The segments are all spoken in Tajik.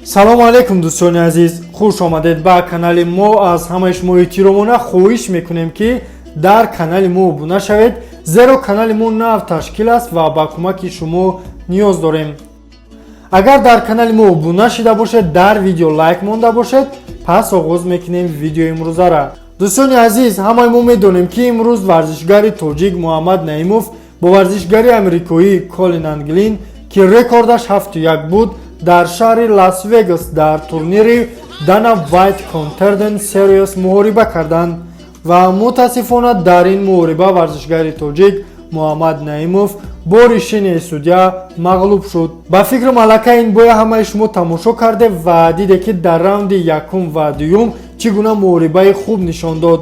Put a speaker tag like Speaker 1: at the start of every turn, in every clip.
Speaker 1: салом алейкум дустони азиз, хуш омадед ба канали мо. аз ҳамаи шумо этиромона хоҳиш мекунем ки дар канали мо обуна шавед, зеро канали мо нав ташкил аст ва ба кӯмаки шумо ниёз дорем. агар дар канали мо обуна шида бошед, дар видео лайк монда бошед, пас оғоз мекунем видеои имрӯзара. дустони азиз, ҳамаи мо медонем ки имрӯз варзишгари тоҷик Мухаммад Наимов бо варзишгари Амрикои Коллин Англин ки рекордаш 7-1 буд, дар шаҳри Лас Вегас дар турнири Дана Whites Conterden Series муҳориба карданд ва мутаассифона дар ин муҳориба варзишгари тоҷик Мухаммад Наимов бо решение судя мағлуб шуд. ба фикрам аллакай ин боя ҳамаи шумо тамошо карде ва диде ки дар раунди якум ва дуюм чӣ гуна муҳорибаи хуб нишон дод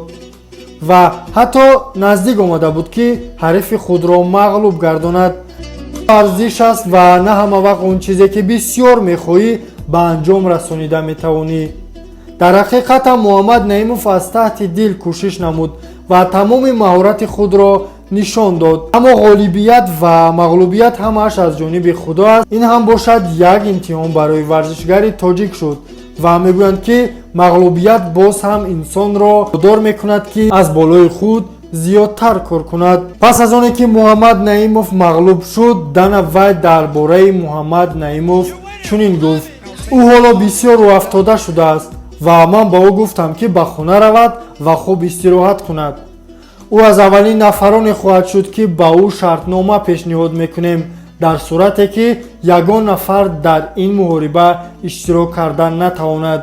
Speaker 1: ва ҳатто наздик омада буд ки ҳарифи худро мағлуб гардонад. арзиш аст ва на ҳама вақт он чизе ки бисёр мехоҳӣ ба анҷом расонида метавонӣ. дар ҳақиқатам Мухаммад Наимов аз таҳти дил кӯшиш намуд ва тамоми маҳорати худро нишон дод. аммо ғолибият ва мағлубият ҳамааш аз ҷониби худо аст. ин ҳам бошад як имтиҳон барои варзишгари тоҷик шуд ва мегӯянд ки мағлубият боз ҳам инсонро водор мекунад ки аз болои худ зиёдтар кор кунад. пас аз оне ки Мухаммад Наимов мағлуб шуд, Дана Увайт дар бораи Мухаммад Наимов чунин гуфт: ӯ ҳоло бисёр рӯафтода шудааст ва ман ба ӯ гуфтам ки ба хона равад ва хуб истироҳат кунад. ӯ аз аввалин нафароне хоҳад шуд ки ба ӯ шартнома пешниҳод мекунем дар сурате ки ягон нафар дар ин муҳориба иштирок кардан натавонад.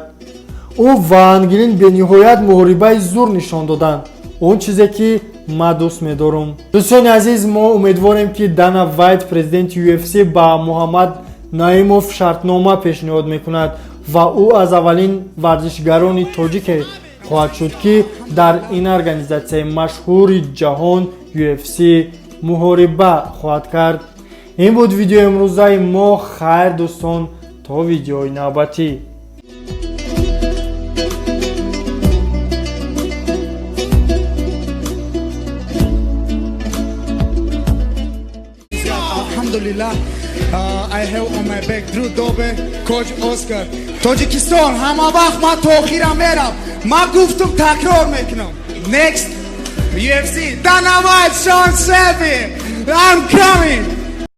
Speaker 1: ӯ ва Англин бениҳоят муҳорибаи зур нишон доданд, он чизе ки ма дӯст медорам. дӯстони азиз, мо умедворем ки Дана Увайт, президенти UFC, ба Мухаммад Наимов шартнома пешниҳод мекунад ва ӯ аз аввалин варзишгарони тоҷике хоҳад шуд ки дар ин организатсияи машҳури ҷаҳон UFC муҳориба хоҳад кард. ин буд видеои имрӯзаи мо. хайр дӯстон, то видеои навбатӣ.
Speaker 2: Alhamdulillah, I have on my back Drew Dobe, Coach Oscar. Tojikistan, hama vaqt ma to'xira meram. Ma guftum takror meknam. Next UFC, Dana Увайт, Sean Selby. I'm coming.